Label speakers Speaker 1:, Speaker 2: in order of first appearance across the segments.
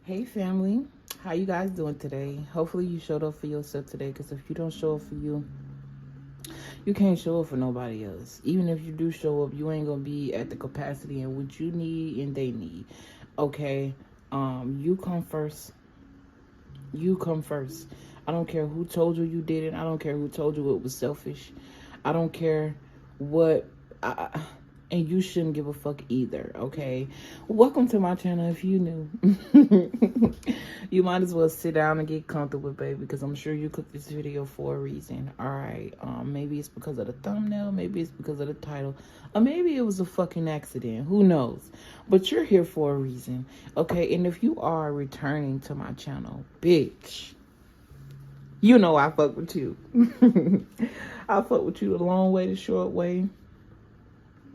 Speaker 1: Hey family, how you guys doing today? Hopefully you showed up for yourself today, because if you don't show up for you, you can't show up for nobody else. Even if you do show up, you ain't gonna be at the capacity in which you need and they need. Okay? You come first. You come first. I don't care who told you you did it. I don't care who told you it was selfish. I don't care what and you shouldn't give a fuck either, okay? Welcome to my channel if you new. You might as well sit down and get comfortable, baby, because I'm sure you cooked this video for a reason. All right, maybe it's because of the thumbnail, maybe it's because of the title, or maybe it was a fucking accident. Who knows? But you're here for a reason, okay? And if you are returning to my channel, bitch, you know I fuck with you. I fuck with you the long way, the short way,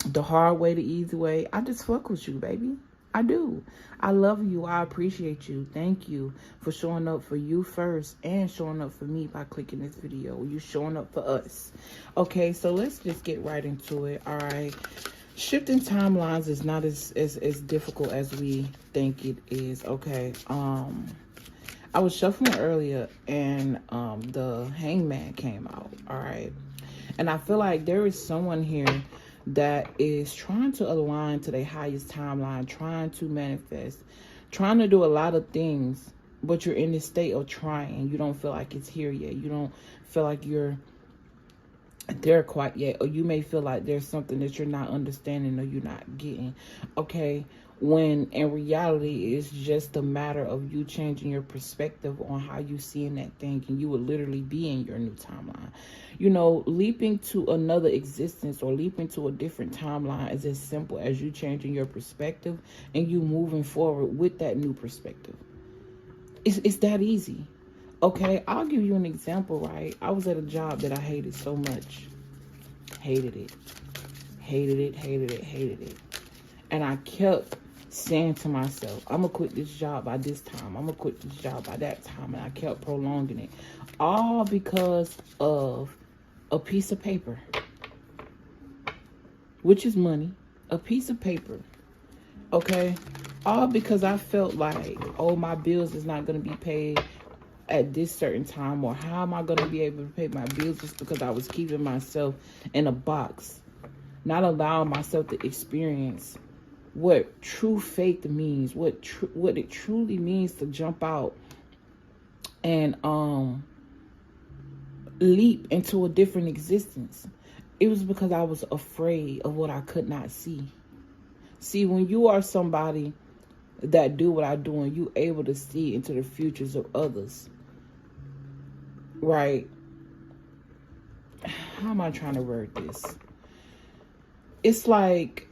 Speaker 1: the hard way, the easy way. I just fuck with you, baby. I do. I love you. I appreciate you. Thank you for showing up for you first and showing up for me by clicking this video. You showing up for us. Okay, so let's just get right into it. All right. Shifting timelines is not as difficult as we think it is. Okay. I was shuffling earlier and the Hangman came out. All right. And I feel like there is someone here that is trying to align to their highest timeline, trying to manifest, trying to do a lot of things, but you're in this state of trying. You don't feel like it's here yet. You don't feel like you're there quite yet, or you may feel like there's something that you're not understanding or you're not getting, okay? When in reality, it's just a matter of you changing your perspective on how you seeing that thing, and you would literally be in your new timeline. You know, leaping to another existence or leaping to a different timeline is as simple as you changing your perspective and you moving forward with that new perspective. It's that easy. Okay, I'll give you an example, right? I was at a job that I hated so much. Hated it. Hated it, hated it, hated it. And I kept saying to myself, I'm going to quit this job by this time. I'm going to quit this job by that time. And I kept prolonging it. All because of a piece of paper. Which is money. A piece of paper. Okay? All because I felt like, oh, my bills is not going to be paid at this certain time, or how am I going to be able to pay my bills, just because I was keeping myself in a box, not allowing myself to experience what true faith means, what it truly means to jump out and leap into a different existence. It was because I was afraid of what I could not see. See, when you are somebody that do what I do and you able to see into the futures of others, right? How am I trying to word this? It's like,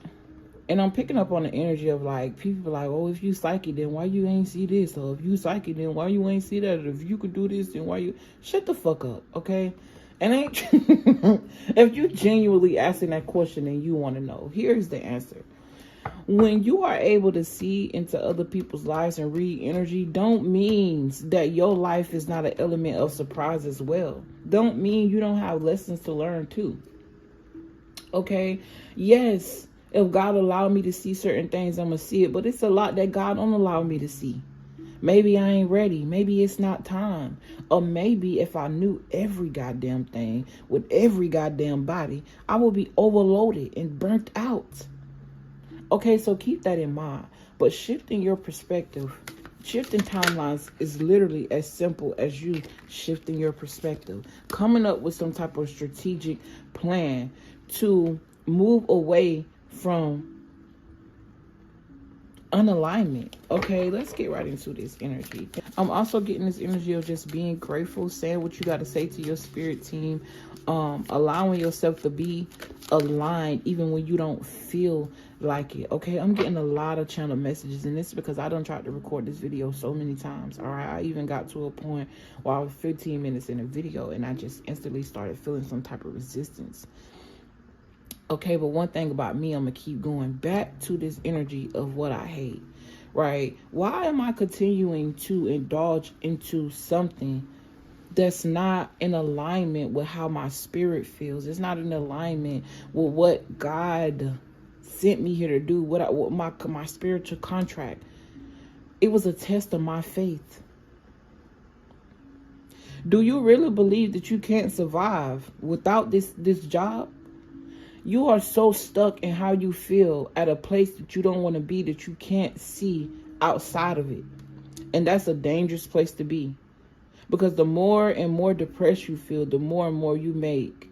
Speaker 1: and I'm picking up on the energy of like, people like, oh, if you psychic, then why you ain't see this? Or if you psychic, then why you ain't see that? Or if you could do this, then why you... Shut the fuck up, okay? And ain't... If you genuinely asking that question and you want to know, here's the answer. When you are able to see into other people's lives and read energy, don't mean that your life is not an element of surprise as well. Don't mean you don't have lessons to learn too. Okay? Yes, if God allowed me to see certain things, I'm going to see it. But it's a lot that God don't allow me to see. Maybe I ain't ready. Maybe it's not time. Or maybe if I knew every goddamn thing with every goddamn body, I would be overloaded and burnt out. Okay, so keep that in mind. But shifting your perspective, shifting timelines is literally as simple as you shifting your perspective. Coming up with some type of strategic plan to move away from unalignment. Okay, let's get right into this energy. I'm also getting this energy of just being grateful, saying what you got to say to your spirit team, allowing yourself to be aligned even when you don't feel like it. Okay, I'm getting a lot of channel messages, and this is because I done tried to record this video so many times. All right, I even got to a point where I was 15 minutes in a video and I just instantly started feeling some type of resistance. Okay, but one thing about me, I'm going to keep going back to this energy of what I hate, right? Why am I continuing to indulge into something that's not in alignment with how my spirit feels? It's not in alignment with what God sent me here to do, what my spiritual contract. It was a test of my faith. Do you really believe that you can't survive without this job? You are so stuck in how you feel at a place that you don't want to be, that you can't see outside of it. And that's a dangerous place to be. Because the more and more depressed you feel, the more and more you make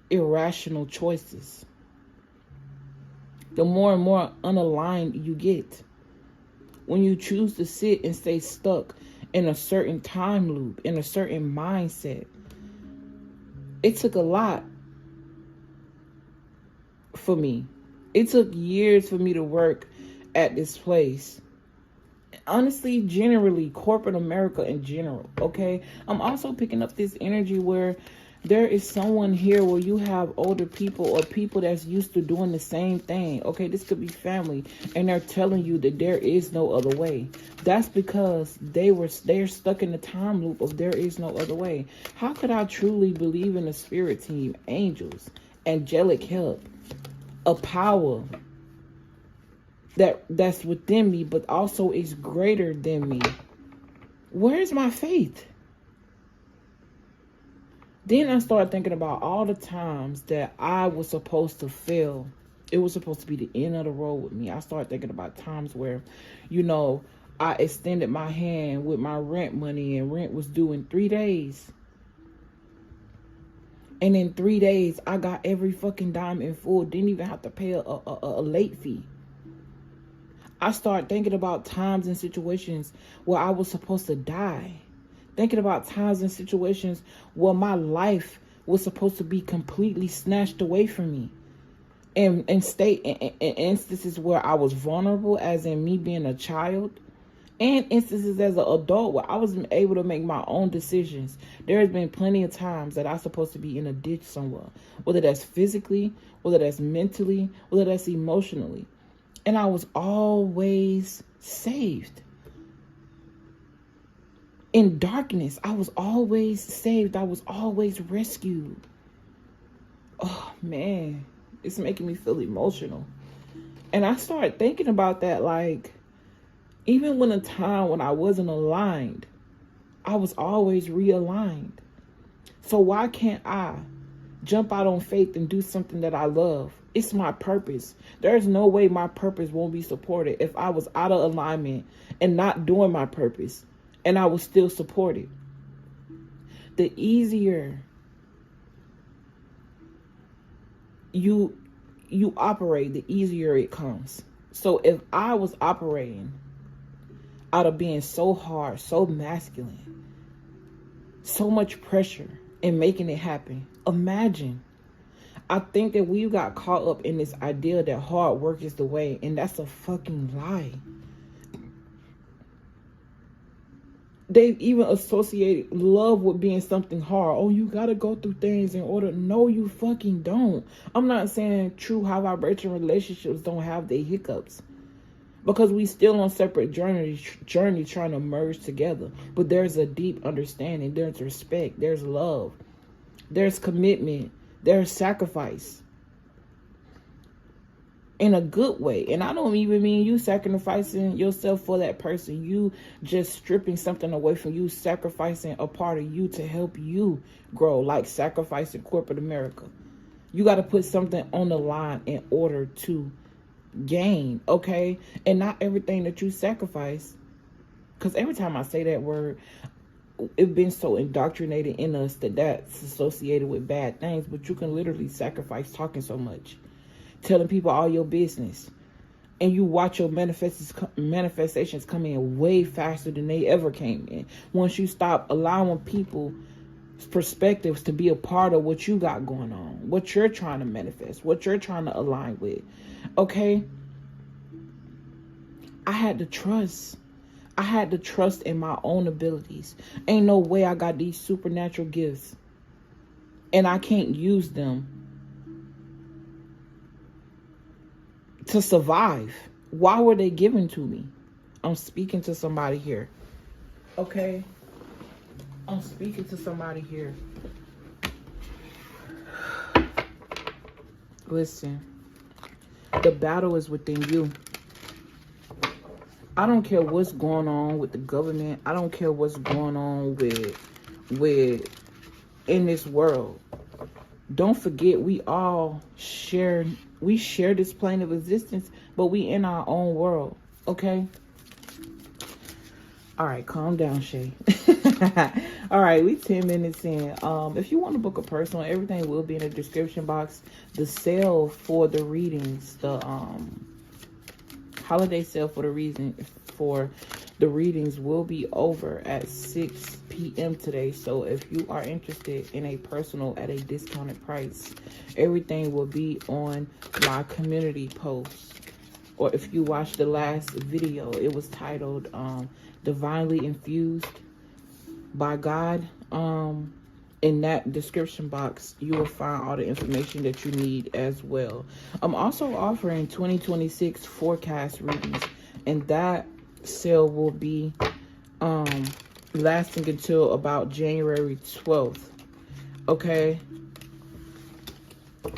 Speaker 1: irrational choices. The more and more unaligned you get. When you choose to sit and stay stuck in a certain time loop, in a certain mindset. It took a lot for me. It took years for me to work at this place. Honestly, generally, corporate America in general, okay? I'm also picking up this energy where there is someone here where you have older people or people that's used to doing the same thing. Okay, this could be family, and they're telling you that there is no other way. That's because they're stuck in the time loop of there is no other way. How could I truly believe in a spirit team, angels, angelic help, a power that's within me, but also is greater than me? Where's my faith? Then I started thinking about all the times that I was supposed to fail. It was supposed to be the end of the road with me. I started thinking about times where, I extended my hand with my rent money and rent was due in 3 days. And in 3 days, I got every fucking dime in full. Didn't even have to pay a late fee. I started thinking about times and situations where I was supposed to die. Thinking about times and situations where my life was supposed to be completely snatched away from me. And in instances where I was vulnerable, as in me being a child. And instances as an adult where I wasn't able to make my own decisions. There has been plenty of times that I'm supposed to be in a ditch somewhere. Whether that's physically, whether that's mentally, whether that's emotionally. And I was always saved. In darkness, I was always saved. I was always rescued. Oh, man. It's making me feel emotional. And I started thinking about that, like, even when a time when I wasn't aligned, I was always realigned. So why can't I jump out on faith and do something that I love? It's my purpose. There's no way my purpose won't be supported if I was out of alignment and not doing my purpose. And I was still supported. The easier you operate, the easier it comes. So if I was operating out of being so hard, so masculine, so much pressure and making it happen, imagine. I think that we got caught up in this idea that hard work is the way, and that's a fucking lie. They've even associated love with being something hard. Oh, you gotta go through things in order. No, you fucking don't. I'm not saying true high vibration relationships don't have their hiccups. Because we still on separate journey trying to merge together. But there's a deep understanding. There's respect. There's love. There's commitment. There's sacrifice. In a good way. And I don't even mean you sacrificing yourself for that person. You just stripping something away from you, sacrificing a part of you to help you grow, like sacrificing corporate America. You got to put something on the line in order to gain, okay? And not everything that you sacrifice, because every time I say that word, it's been so indoctrinated in us that that's associated with bad things. But you can literally sacrifice talking so much, telling people all your business, and you watch your manifestations come in way faster than they ever came in. Once you stop allowing people's perspectives to be a part of what you got going on, what you're trying to manifest, what you're trying to align with, okay? I had to trust. I had to trust in my own abilities. Ain't no way I got these supernatural gifts and I can't use them to survive. Why were they given to me? I'm speaking to somebody here. Okay? I'm speaking to somebody here. Listen. The battle is within you. I don't care what's going on with the government. I don't care what's going on with in this world. Don't forget, we share this plane of existence, but we in our own world. Okay? All right, calm down, Shay. All right, we 10 minutes in. If you want to book a personal, everything will be in the description box. The sale for the readings, the holiday sale for the readings will be over at 6 p.m. today. So if you are interested in a personal at a discounted price, everything will be on my community post. Or if you watched the last video, it was titled Divinely Infused by God. In that description box, you will find all the information that you need as well. I'm also offering 2026 forecast readings, and that sale will be lasting until about January 12th. Okay?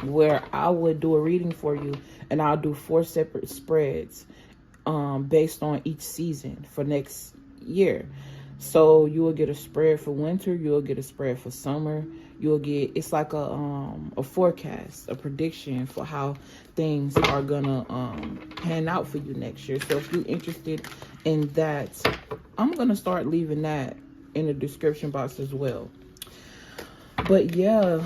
Speaker 1: Where I would do a reading for you, and I'll do 4 separate spreads based on each season for next year. So you will get a spread for winter, you'll get a spread for summer, you'll get, it's like a forecast, a prediction for how things are gonna pan out for you next year. So if you're interested in that, I'm gonna start leaving that in the description box as well. But yeah,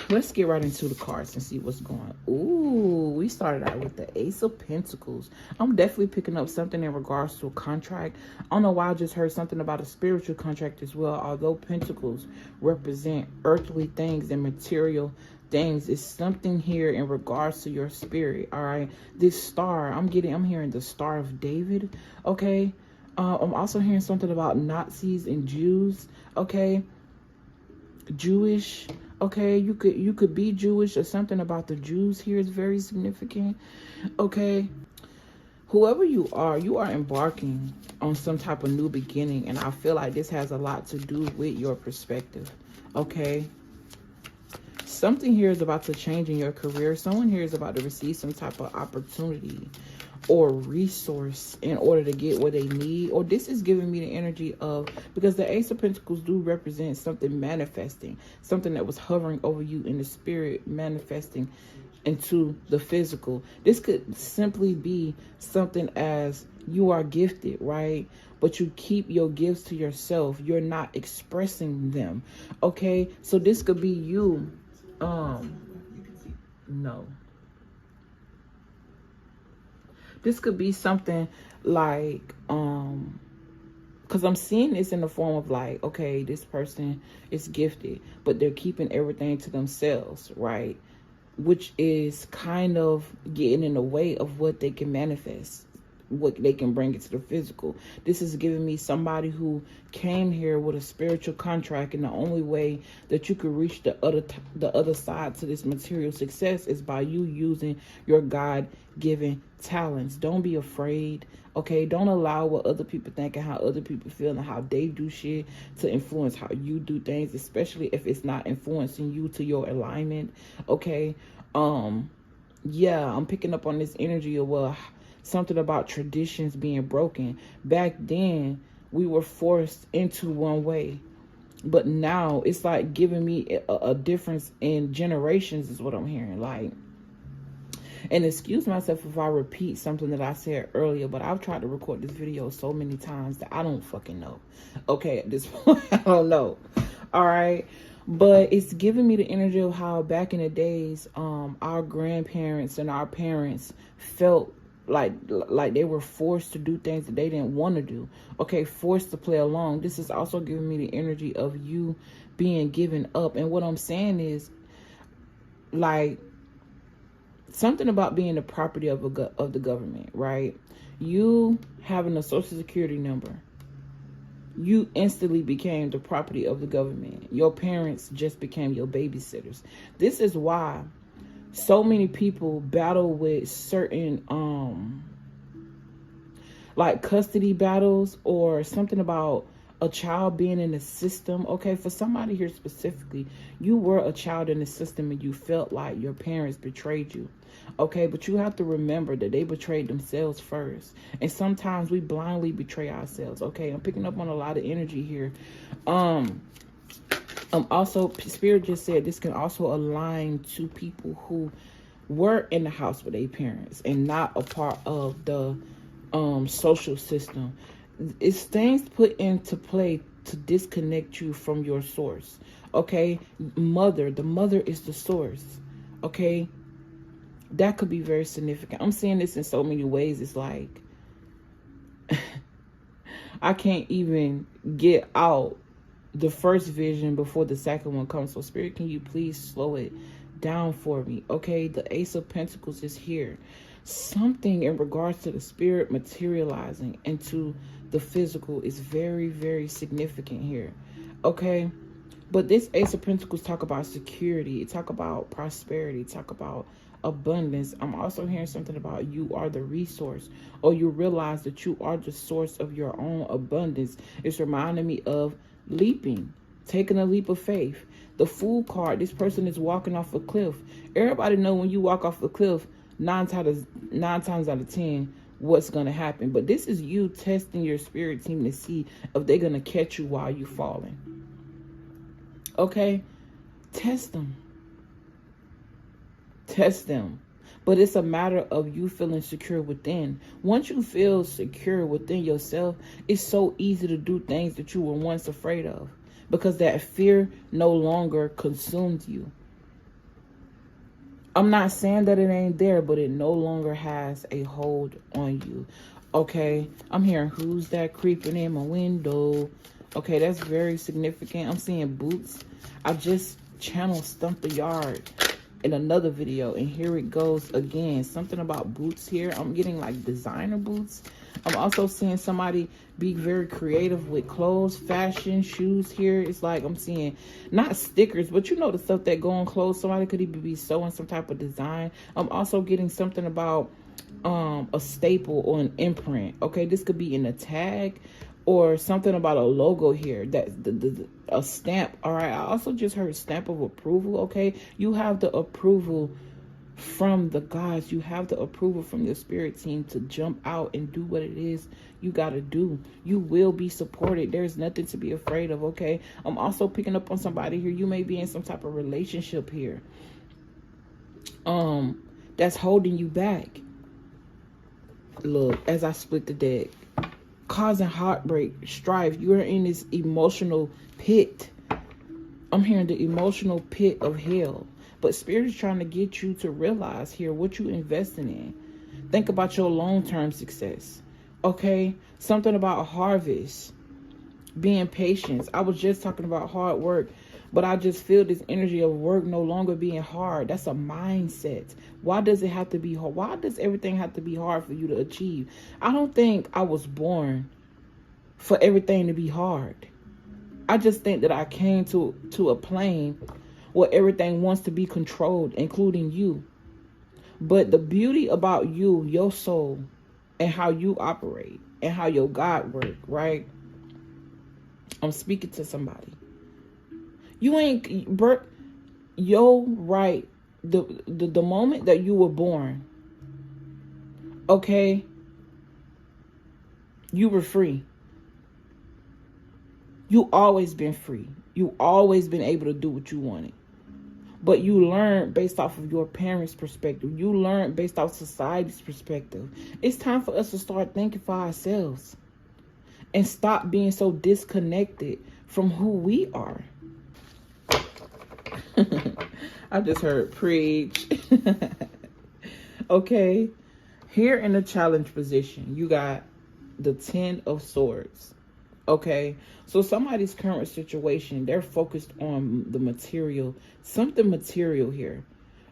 Speaker 1: let's get right into the cards and see what's going on. Ooh, we started out with the Ace of Pentacles. I'm definitely picking up something in regards to a contract. I don't know why I just heard something about a spiritual contract as well. Although Pentacles represent earthly things and material things, it's something here in regards to your spirit. All right, this star, I'm hearing the Star of David. Okay, I'm also hearing something about Nazis and Jews. Okay, Jewish. Okay, you could be Jewish, or something about the Jews here is very significant. Okay, whoever you are embarking on some type of new beginning, and I feel like this has a lot to do with your perspective. Okay, something here is about to change in your career. Someone here is about to receive some type of opportunity or resource in order to get what they need. Or this is giving me the energy of, because the Ace of Pentacles do represent something manifesting, something that was hovering over you in the spirit, manifesting into the physical. This could simply be something as you are gifted, right? But you keep your gifts to yourself. You're not expressing them. Okay, so this could be you. No. This could be something like, because I'm seeing this in the form of like, okay, this person is gifted, but they're keeping everything to themselves, right? Which is kind of getting in the way of what they can manifest, what they can bring into the physical. This is giving me somebody who came here with a spiritual contract, and the only way that you could reach the other side to this material success is by you using your God-given talents. Don't be afraid. Okay, don't allow what other people think and how other people feel and how they do shit to influence how you do things, especially if it's not influencing you to your alignment. Okay, yeah, I'm picking up on this energy of, well, something about traditions being broken. Back then, we were forced into one way. But now, it's like giving me a difference in generations is what I'm hearing. Like, and excuse myself if I repeat something that I said earlier, but I've tried to record this video so many times that I don't fucking know. Okay, at this point, I don't know. All right. But it's giving me the energy of how back in the days, our grandparents and our parents felt like they were forced to do things that they didn't want to do. Okay, forced to play along. This is also giving me the energy of you being given up. And what I'm saying is, like, something about being the property of the government, right? You having a social security number, you instantly became the property of the government. Your parents just became your babysitters. This is why so many people battle with certain like custody battles, or something about a child being in the system. Okay, for somebody here specifically, you were a child in the system and you felt like your parents betrayed you. Okay, but you have to remember that they betrayed themselves first. And sometimes we blindly betray ourselves. Okay, I'm picking up on a lot of energy here. Also, Spirit just said this can also align to people who were in the house with their parents and not a part of the social system. It's things put into play to disconnect you from your source. Okay, the mother is the source. Okay, that could be very significant. I'm seeing this in so many ways. It's like I can't even get out the first vision before the second one comes. So Spirit, can you please slow it down for me? Okay, the Ace of Pentacles is here. Something in regards to the spirit materializing into the physical is very, very significant here. Okay, but this Ace of Pentacles talk about security, it talk about prosperity, talk about abundance. I'm also hearing something about you are the resource, or you realize that you are the source of your own abundance. It's reminding me of leaping, taking a leap of faith. The Fool card, this person is walking off a cliff. Everybody know when you walk off a cliff, nine times out of 10, what's going to happen. But this is you testing your spirit team to see if they're going to catch you while you're falling. Okay? Test them. Test them. But it's a matter of you feeling secure within. Once you feel secure within yourself, it's so easy to do things that you were once afraid of, because that fear no longer consumes you. I'm not saying that it ain't there, but it no longer has a hold on you. Okay, I'm hearing who's that creeping in my window. Okay, that's very significant. I'm seeing boots. I just channeled Stump the Yard in another video, and here it goes again. Something about boots here. I'm getting like designer boots. I'm also seeing somebody be very creative with clothes, fashion, shoes here. It's like I'm seeing not stickers, but you know the stuff that go on clothes. Somebody could even be sewing some type of design. I'm also getting something about a staple or an imprint. Okay, this could be in a tag or something about a logo here, that a stamp. All right, I also just heard stamp of approval. Okay, you have the approval from the gods. You have the approval from your spirit team to jump out and do what it is you got to do. You will be supported. There's nothing to be afraid of. Okay, I'm also picking up on somebody here. You may be in some type of relationship here that's holding you back. Look, as I split the deck, causing heartbreak, strife. You're in this emotional pit. I'm hearing the emotional pit of hell. But Spirit is trying to get you to realize here what you're investing in. Think about your long-term success. Okay? Something about a harvest. Being patient. I was just talking about hard work, but I just feel this energy of work no longer being hard. That's a mindset. Why does it have to be hard? Why does everything have to be hard for you to achieve? I don't think I was born for everything to be hard. I just think that I came to a plane where everything wants to be controlled, including you. But the beauty about you, your soul, and how you operate, and how your God work, right? I'm speaking to somebody. You ain't, yo, right, the moment that you were born, okay, you were free. You always been free. You always been able to do what you wanted. But you learned based off of your parents' perspective. You learned based off society's perspective. It's time for us to start thinking for ourselves and stop being so disconnected from who we are. I just heard preach. Okay. Here in the challenge position, you got the 10 of Swords. Okay. So somebody's current situation, they're focused on the material, something material here.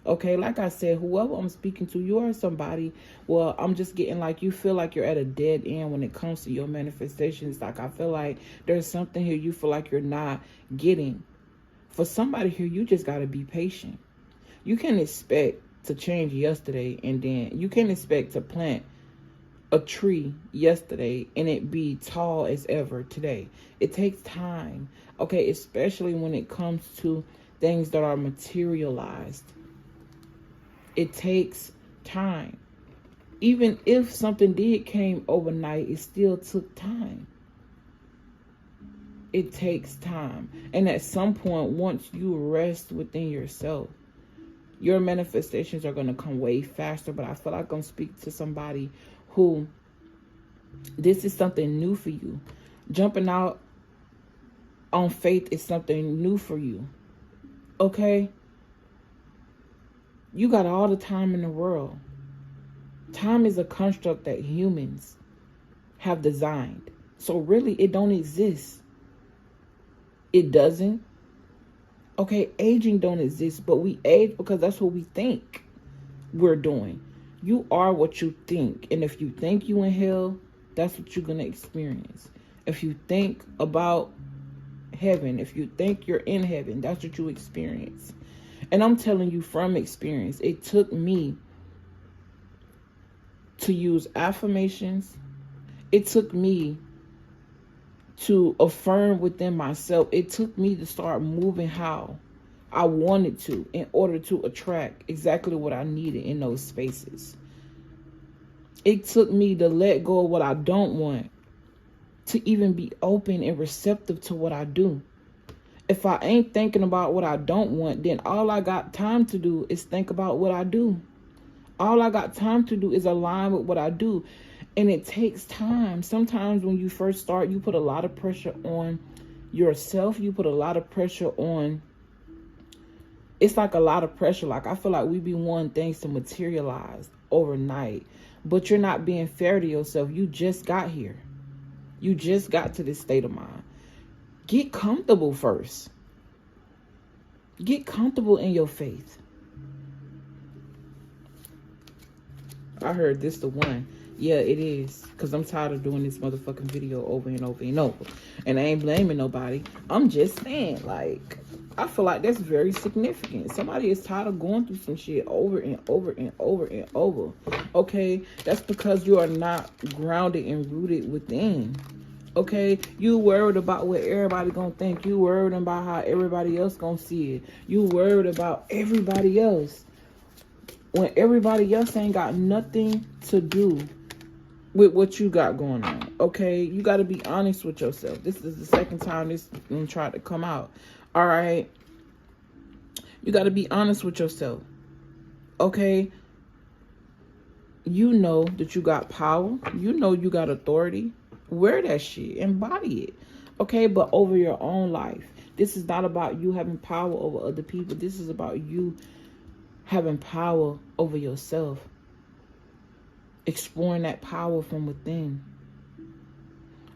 Speaker 1: Okay, like I said, whoever I'm speaking to, you are somebody, well, I'm just getting like, you feel like you're at a dead end when it comes to your manifestations. Like, I feel like there's something here you feel like you're not getting. For somebody here, you just got to be patient. You can't expect to change yesterday, and then you can't expect to plant a tree yesterday and it be tall as ever today. It takes time, okay, especially when it comes to things that are materialized. It takes time. Even if something did came overnight, it still took time. It takes time. And at some point, once you rest within yourself, your manifestations are going to come way faster. But I feel like I'm going to speak to somebody who this is something new for you. Jumping out on faith is something new for you. Okay? You got all the time in the world. Time is a construct that humans have designed. So really, it don't exist. It doesn't. Okay, aging don't exist, but we age because that's what we think we're doing. You are what you think. And if you think you in hell, that's what you're going to experience. If you think about heaven, if you think you're in heaven, that's what you experience. And I'm telling you from experience, it took me to use affirmations. It took me to affirm within myself. It took me to start moving how I wanted to in order to attract exactly what I needed in those spaces. It took me to let go of what I don't want to even be open and receptive to what I do. If I ain't thinking about what I don't want, then all I got time to do is think about what I do. All I got time to do is align with what I do. And it takes time. Sometimes when you first start, you put a lot of pressure on yourself. You put a lot of pressure on. It's like a lot of pressure. Like I feel like we be wanting things to materialize overnight. But you're not being fair to yourself. You just got here. You just got to this state of mind. Get comfortable first. Get comfortable in your faith. I heard this the one. Yeah, it is. Because I'm tired of doing this motherfucking video over and over and over. And I ain't blaming nobody. I'm just saying, like, I feel like that's very significant. Somebody is tired of going through some shit over and over and over and over. Okay? That's because you are not grounded and rooted within. Okay? You worried about what everybody gonna think. You worried about how everybody else gonna see it. You worried about everybody else. When everybody else ain't got nothing to do with what you got going on. Okay? You got to be honest with yourself. This is the second time this tried to come out. All right? You got to be honest with yourself. Okay? You know that you got power. You know you got authority. Wear that shit. Embody it. Okay? But over your own life. This is not about you having power over other people. This is about you having power over yourself. Exploring that power from within.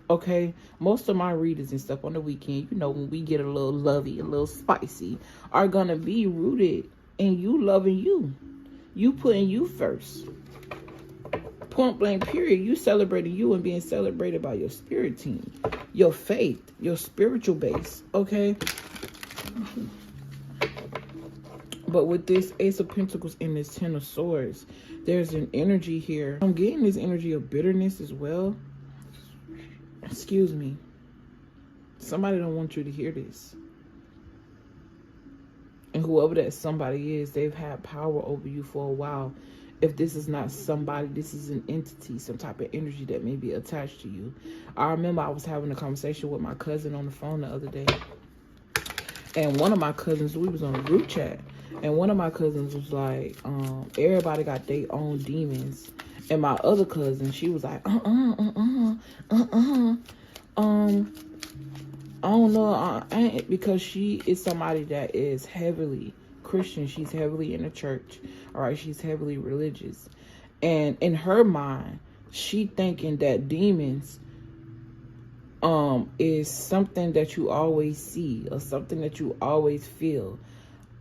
Speaker 1: Okay? Most of my readers and stuff on the weekend, you know, when we get a little lovey, a little spicy, are going to be rooted in you loving you. You putting you first. Point blank period. You celebrating you and being celebrated by your spirit team. Your faith. Your spiritual base. Okay? But with this Ace of Pentacles and this Ten of Swords, there's an energy here. I'm getting this energy of bitterness as well. Excuse me. Somebody don't want you to hear this. And whoever that somebody is, they've had power over you for a while. If this is not somebody, this is an entity, some type of energy that may be attached to you. I remember I was having a conversation with my cousin on the phone the other day. And one of my cousins, we was on a group chat. And one of my cousins was like, everybody got their own demons. And my other cousin, she was like, I don't know, because she is somebody that is heavily Christian. She's heavily in the church. All right, she's heavily religious. And in her mind, she thinking that demons is something that you always see or something that you always feel.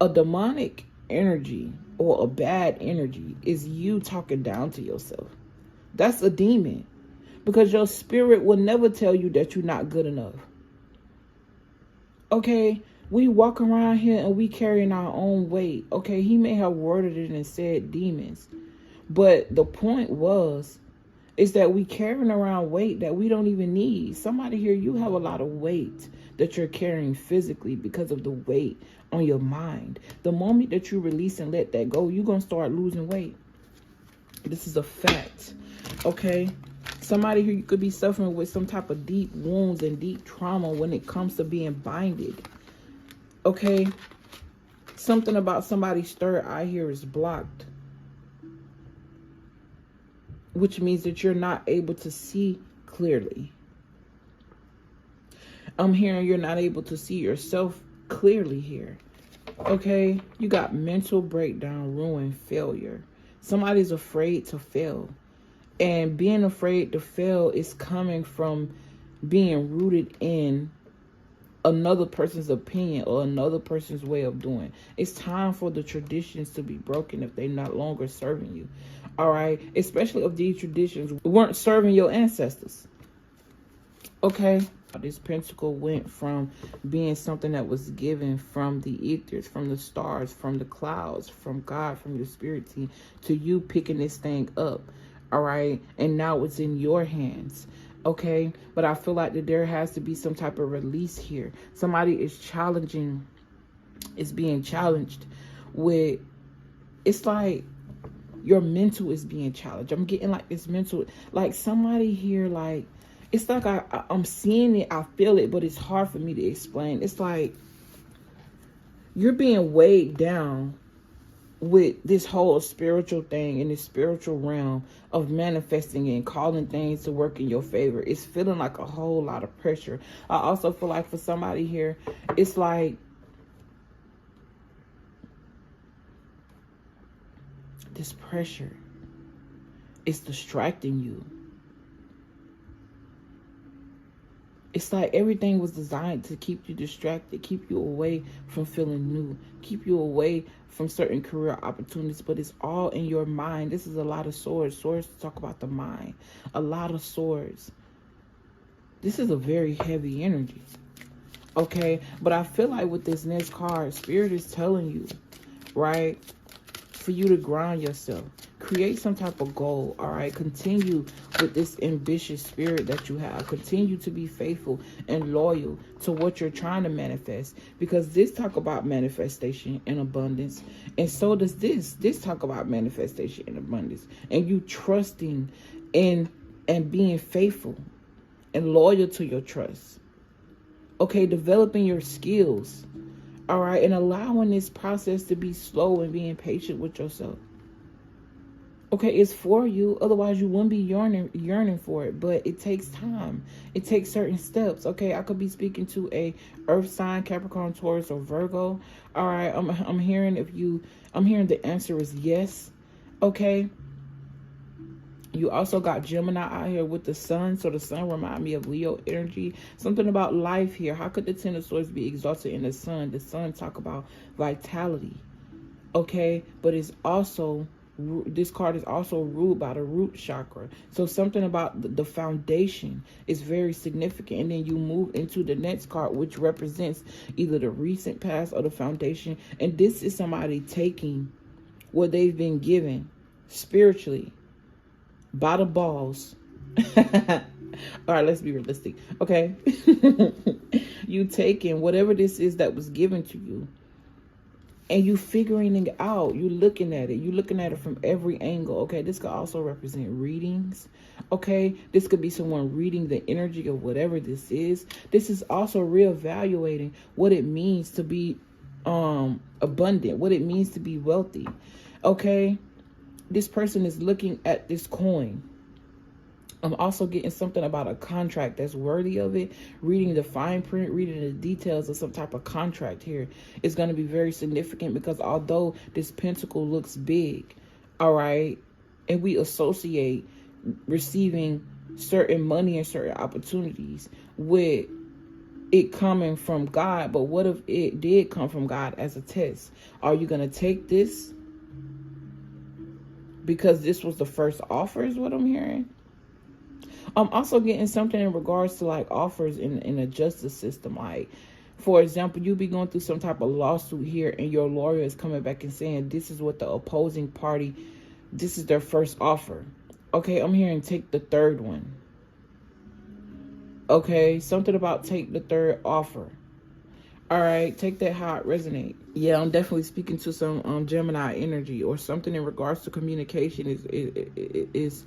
Speaker 1: A demonic energy or a bad energy is you talking down to yourself. That's a demon. Because your spirit will never tell you that you're not good enough. Okay? We walk around here and we carrying our own weight. Okay? He may have worded it and said demons. But the point was, Is that we carrying around weight that we don't even need. Somebody here, you have a lot of weight that you're carrying physically because of the weight on your mind. The moment that you release and let that go, you're going to start losing weight. This is a fact. Okay? Somebody here, you could be suffering with some type of deep wounds and deep trauma when it comes to being binded. Okay? Something about somebody's third eye here is blocked, which means that you're not able to see clearly. I'm hearing you're not able to see yourself clearly here. Okay? You got mental breakdown, ruin, failure. Somebody's afraid to fail. And being afraid to fail is coming from being rooted in another person's opinion or another person's way of doing. It's time for the traditions to be broken if they're not longer serving you. All right? Especially if these traditions weren't serving your ancestors. Okay? This pentacle went from being something that was given from the ethers, from the stars, from the clouds, from God, from your spirit team, to you picking this thing up. All right? And now it's in your hands. Okay? But I feel like that there has to be some type of release here. Somebody is challenging, is being challenged with, it's like your mental is being challenged. I'm getting like this mental, like somebody here, like, it's like I'm seeing it, I feel it, but it's hard for me to explain. It's like you're being weighed down with this whole spiritual thing in this spiritual realm of manifesting and calling things to work in your favor. It's feeling like a whole lot of pressure. I also feel like for somebody here, it's like this pressure is distracting you. It's like everything was designed to keep you distracted, keep you away from feeling new, keep you away from certain career opportunities, but it's all in your mind. This is a lot of swords. Swords talk about the mind. A lot of swords. This is a very heavy energy. Okay? But I feel like with this next card, Spirit is telling you, right, for you to ground yourself. Create some type of goal, all right? Continue with this ambitious spirit that you have. Continue to be faithful and loyal to what you're trying to manifest. Because this talk about manifestation and abundance. And so does this. This talk about manifestation and abundance. And you trusting in and being faithful and loyal to your trust. Okay, developing your skills. All right, and allowing this process to be slow and being patient with yourself. Okay, it's for you. Otherwise, you wouldn't be yearning for it. But it takes time. It takes certain steps. Okay, I could be speaking to a Earth sign, Capricorn, Taurus, or Virgo. All right, I'm hearing I'm hearing the answer is yes. Okay. You also got Gemini out here with the sun. So the sun remind me of Leo energy. Something about life here. How could the Ten of Swords be exalted in the sun? The sun talk about vitality. Okay, but it's also, this card is also ruled by the root chakra. So something about the foundation is very significant. And then you move into the next card, which represents either the recent past or the foundation. And this is somebody taking what they've been given spiritually by the balls. All right, let's be realistic. Okay. You taking whatever this is that was given to you, and you figuring it out. You looking at it. You looking at it from every angle. Okay, this could also represent readings. Okay, this could be someone reading the energy of whatever this is. This is also reevaluating what it means to be abundant, what it means to be wealthy. Okay, this person is looking at this coin. I'm also getting something about a contract that's worthy of it. Reading the fine print, reading the details of some type of contract here is going to be very significant, because although this pentacle looks big, all right, and we associate receiving certain money and certain opportunities with it coming from God, but what if it did come from God as a test? Are you going to take this because this was the first offer, is what I'm hearing? I'm also getting something in regards to like offers in the justice system. Like, for example, you be going through some type of lawsuit here, and your lawyer is coming back and saying this is what the opposing party, this is their first offer. Okay, I'm hearing take the third one. Okay, something about take the third offer. All right, take that how it resonates. Yeah, I'm definitely speaking to some Gemini energy or something in regards to communication is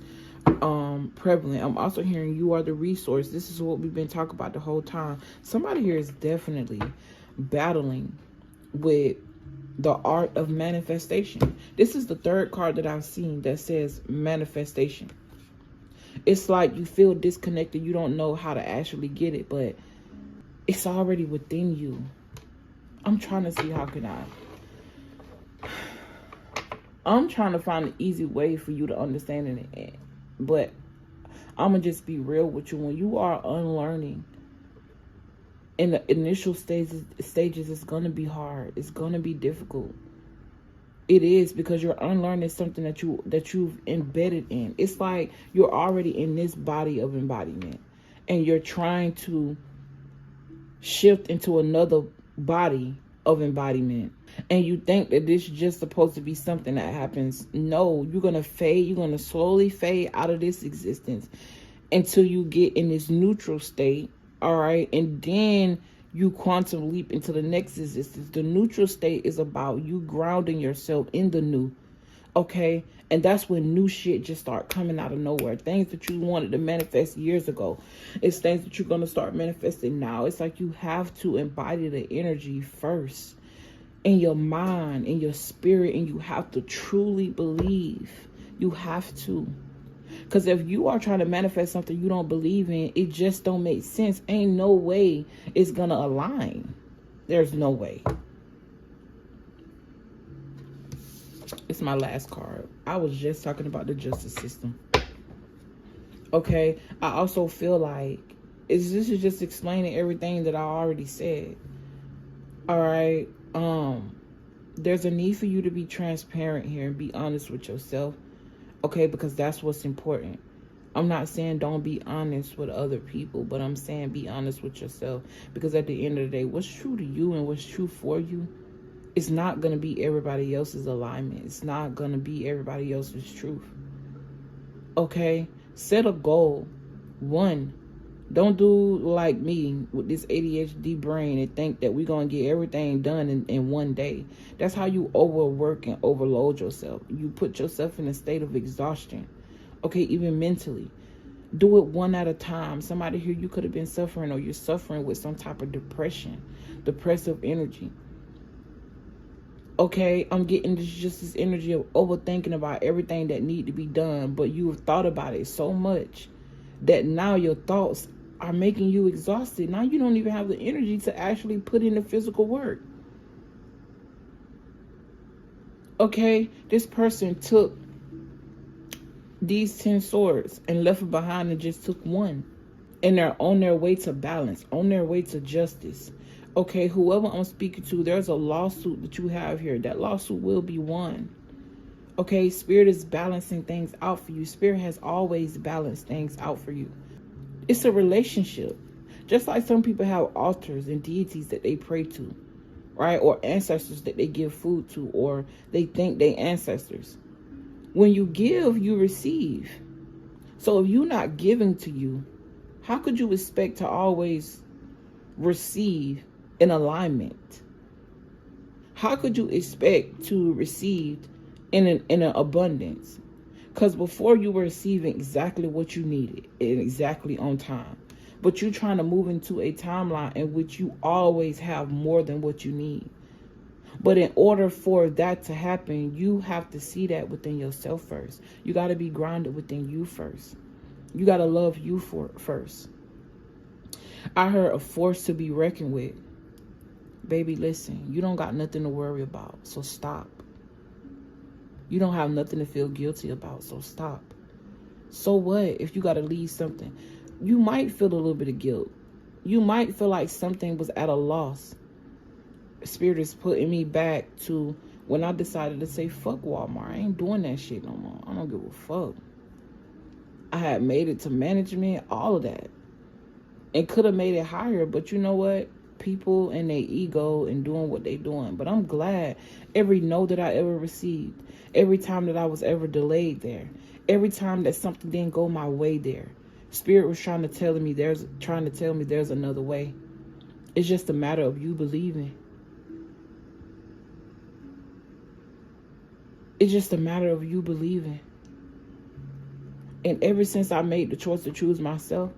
Speaker 1: prevalent. I'm also hearing you are the resource. This is what we've been talking about the whole time. Somebody here is definitely battling with the art of manifestation. This is the third card that I've seen that says manifestation. It's like you feel disconnected. You don't know how to actually get it, but it's already within you. I'm trying to see I'm trying to find an easy way for you to understand it. But I'm going to just be real with you. When you are unlearning, in the initial stages, it's going to be hard. It's going to be difficult. It is, because you're unlearning something that you've embedded in. It's like you're already in this body of embodiment, and you're trying to shift into another body of embodiment, and you think that this is just supposed to be something that happens. No, you're going to fade. You're going to slowly fade out of this existence until you get in this neutral state. All right. And then you quantum leap into the next existence. The neutral state is about you grounding yourself in the new. Okay. And that's when new shit just start coming out of nowhere. Things that you wanted to manifest years ago. It's things that you're going to start manifesting now. It's like you have to embody the energy first in your mind, in your spirit, and you have to truly believe. You have to. Because if you are trying to manifest something you don't believe in, it just don't make sense. Ain't no way it's going to align. There's no way. It's my last card. I was just talking about the justice system. Okay. I also feel like this is just explaining everything that I already said. All right. There's a need for you to be transparent here and be honest with yourself. Okay, because that's what's important. I'm not saying don't be honest with other people, but I'm saying be honest with yourself. Because at the end of the day, what's true to you and what's true for you, it's not going to be everybody else's alignment. It's not going to be everybody else's truth. Okay, set a goal. One, don't do like me with this ADHD brain and think that we're going to get everything done in one day. That's how you overwork and overload yourself. You put yourself in a state of exhaustion. Okay, even mentally. Do it one at a time. Somebody here, you could have been suffering, or you're suffering with some type of depression, depressive energy. Okay, I'm getting this energy of overthinking about everything that need to be done, but you've thought about it so much that now your thoughts are making you exhausted. Now you don't even have the energy to actually put in the physical work. Okay, this person took these 10 swords and left it behind and just took one. And they're on their way to balance, on their way to justice. Okay, whoever I'm speaking to, there's a lawsuit that you have here. That lawsuit will be won. Okay, Spirit is balancing things out for you. Spirit has always balanced things out for you. It's a relationship. Just like some people have altars and deities that they pray to, right? Or ancestors that they give food to, or they think they ancestors. When you give, you receive. So if you're not giving to you, how could you expect to always receive in alignment? How could you expect to receive in an abundance? Because before you were receiving exactly what you needed and exactly on time. But you're trying to move into a timeline in which you always have more than what you need. But in order for that to happen, you have to see that within yourself first. You got to be grounded within you first. You got to love you first. I heard a force to be reckoned with. Baby, listen, you don't got nothing to worry about, so stop. You don't have nothing to feel guilty about, so stop. So what if you got to leave something? You might feel a little bit of guilt. You might feel like something was at a loss. Spirit is putting me back to when I decided to say, fuck Walmart. I ain't doing that shit no more. I don't give a fuck. I had made it to management, all of that. And could have made it higher, but you know what? People and their ego and doing what they doing. But I'm glad every no that I ever received, every time that I was ever delayed there, Every time that something didn't go my way there, Spirit was trying to tell me there's another way. It's just a matter of you believing. It's just a matter of you believing. And ever since I made the choice to choose myself,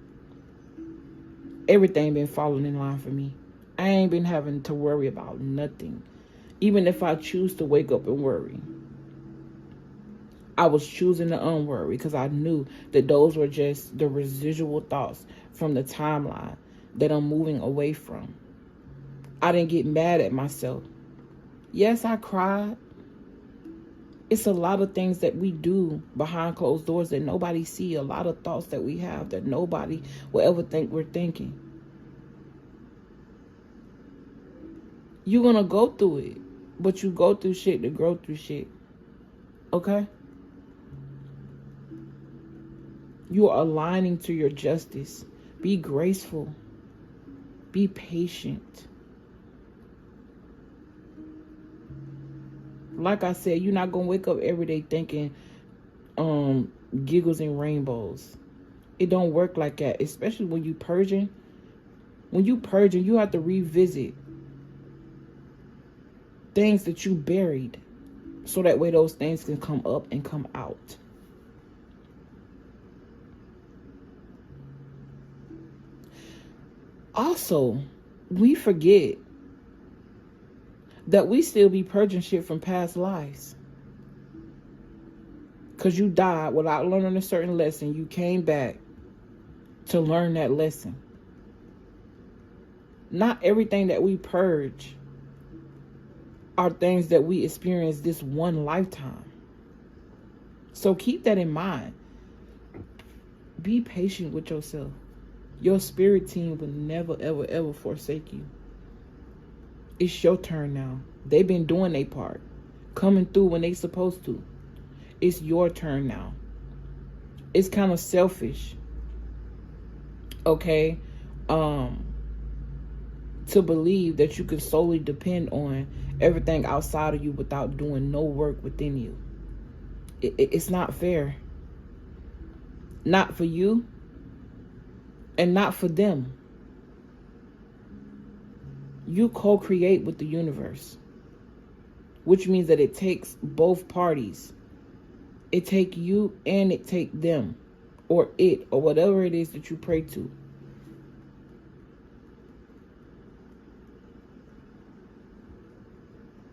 Speaker 1: everything been falling in line for me. I ain't been having to worry about nothing. Even if I choose to wake up and worry, I was choosing to unworry because I knew that those were just the residual thoughts from the timeline that I'm moving away from. I didn't get mad at myself. Yes, I cried. It's a lot of things that we do behind closed doors that nobody see. A lot of thoughts that we have that nobody will ever think we're thinking. You're going to go through it. But you go through shit to grow through shit. Okay? You are aligning to your justice. Be graceful. Be patient. Like I said, you're not going to wake up every day thinking giggles and rainbows. It don't work like that, especially when you purging. When you purging, you have to revisit things that you buried so that way those things can come up and come out. Also, we forget that we still be purging shit from past lives. Because you died without learning a certain lesson. You came back to learn that lesson. Not everything that we purge are things that we experience this one lifetime. So keep that in mind. Be patient with yourself. Your spirit team will never, ever, ever forsake you. It's your turn now. They've been doing their part. Coming through when they supposed to. It's your turn now. It's kind of selfish. Okay? To believe that you can solely depend on everything outside of you without doing no work within you. It's not fair. Not for you. And not for them. You co-create with the universe. Which means that it takes both parties. It take you and it take them. Or it. Or whatever it is that you pray to.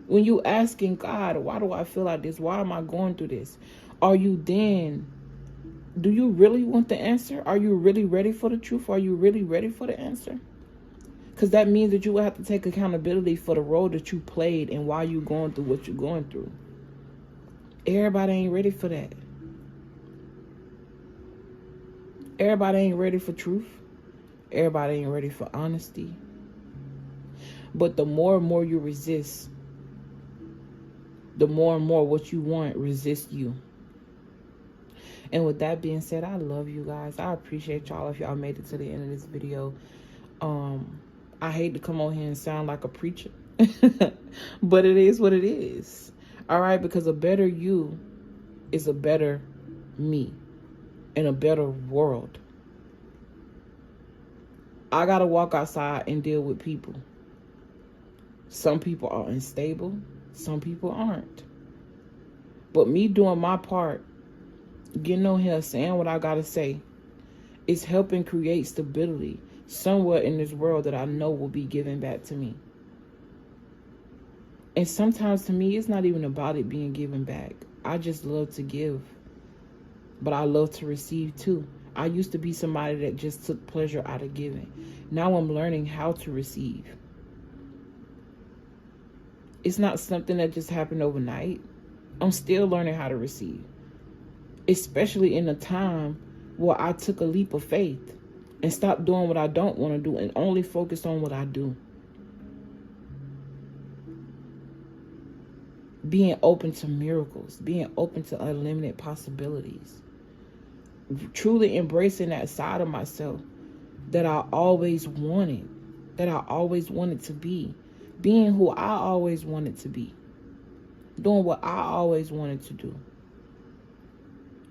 Speaker 1: When you asking God, why do I feel like this? Why am I going through this? Are you then... Do you really want the answer? Are you really ready for the truth? Are you really ready for the answer? Because that means that you will have to take accountability for the role that you played and why you're going through what you're going through. Everybody ain't ready for that. Everybody ain't ready for truth. Everybody ain't ready for honesty. But the more and more you resist, the more and more what you want resists you. And with that being said, I love you guys. I appreciate y'all if y'all made it to the end of this video. I hate to come on here and sound like a preacher. But it is what it is. All right? Because a better you is a better me. In a better world. I got to walk outside and deal with people. Some people are unstable. Some people aren't. But me doing my part, getting on here, saying what I gotta say, is helping create stability somewhere in this world that I know will be given back to me. And sometimes to me, it's not even about it being given back. I just love to give. But I love to receive too. I used to be somebody that just took pleasure out of giving. Now I'm learning how to receive. It's not something that just happened overnight. I'm still learning how to receive. Especially in a time where I took a leap of faith and stopped doing what I don't want to do and only focused on what I do. Being open to miracles. Being open to unlimited possibilities. Truly embracing that side of myself that I always wanted. That I always wanted to be. Being who I always wanted to be. Doing what I always wanted to do.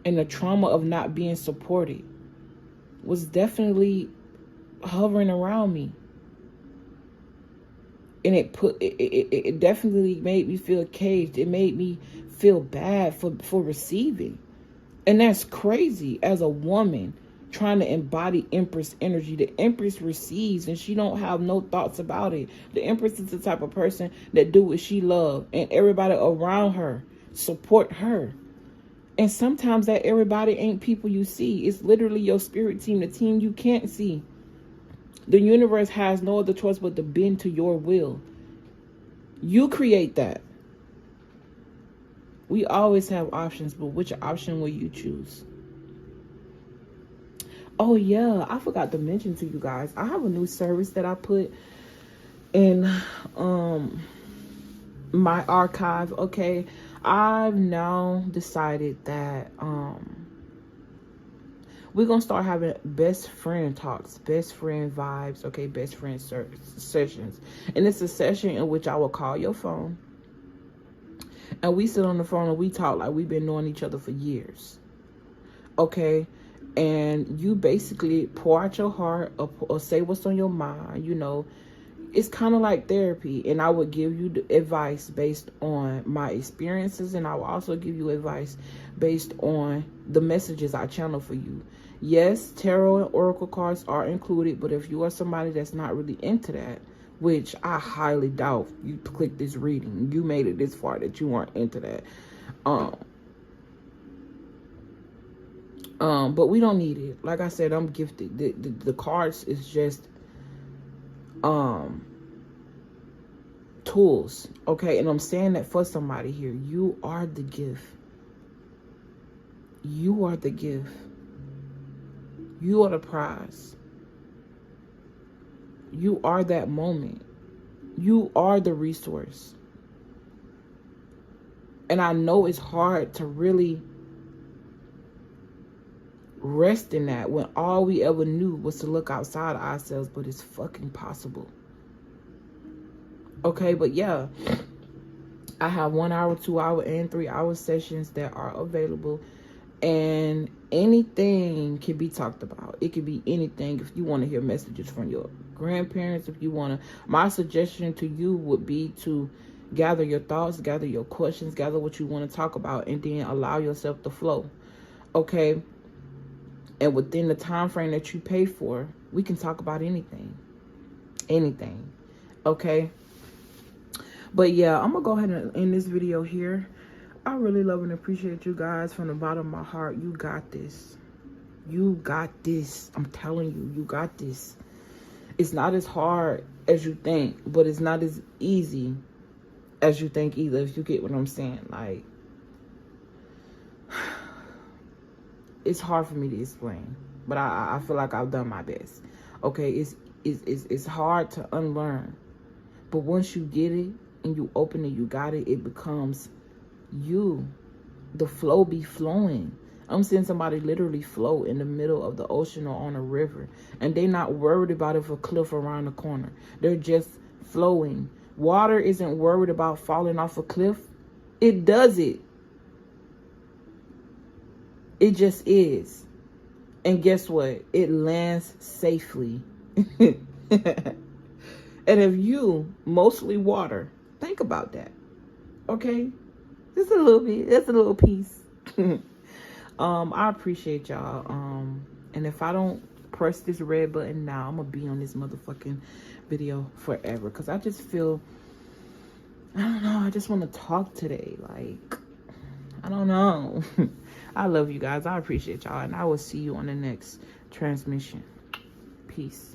Speaker 1: and the trauma of not being supported was definitely hovering around me. And it definitely made me feel caged. It made me feel bad for receiving. And that's crazy as a woman trying to embody Empress energy. The Empress receives and she don't have no thoughts about it. The Empress is the type of person that do what she love, and everybody around her support her. And sometimes that everybody ain't people you see. It's literally your spirit team, the team you can't see. The universe has no other choice but to bend to your will. You create that. We always have options, but which option will you choose? Oh yeah, I forgot to mention to you guys, I have a new service that I put in my archive. Okay, I've now decided that we're gonna start having best friend talks, best friend vibes, okay, best friend sessions. And it's a session in which I will call your phone and we sit on the phone and we talk like we've been knowing each other for years. Okay, and you basically pour out your heart or say what's on your mind. You know, it's kind of like therapy, and I would give you the advice based on my experiences, and I will also give you advice based on the messages I channel for you. Yes, tarot and oracle cards are included, but if you are somebody that's not really into that, which I highly doubt, you click this reading, you made it this far that you weren't into that. But we don't need it. Like I said, I'm gifted. The cards is just tools, okay? And I'm saying that for somebody here. You are the gift. You are the gift. You are the prize. You are that moment. You are the resource. And I know it's hard to really rest in that when all we ever knew was to look outside ourselves, but it's fucking possible. Okay, but yeah, I have 1 hour, 2 hour, and 3 hour sessions that are available, and anything can be talked about. It could be anything. If you want to hear messages from your grandparents, if you want to, my suggestion to you would be to gather your thoughts, gather your questions, gather what you want to talk about, and then allow yourself to flow. Okay, and within the time frame that you pay for, we can talk about anything. Okay, but yeah, I'm gonna go ahead and end this video here. I really love and appreciate you guys from the bottom of my heart. You got this. You got this. I'm telling you, you got this. It's not as hard as you think, but it's not as easy as you think either, if you get what I'm saying. Like, it's hard for me to explain, but I feel like I've done my best. Okay, it's hard to unlearn, but once you get it and you open it, you got it, it becomes you. The flow be flowing. I'm seeing somebody literally float in the middle of the ocean or on a river, and they're not worried about if a cliff around the corner. They're just flowing. Water isn't worried about falling off a cliff. It does it. It just is. And guess what? It lands safely. And if you, mostly water, think about that. Okay? Just a little bit. Just a little piece. I appreciate y'all. And if I don't press this red button now, I'm gonna be on this motherfucking video forever. Because I just feel, I don't know, I just want to talk today. Like, I don't know. I love you guys. I appreciate y'all. And I will see you on the next transmission. Peace.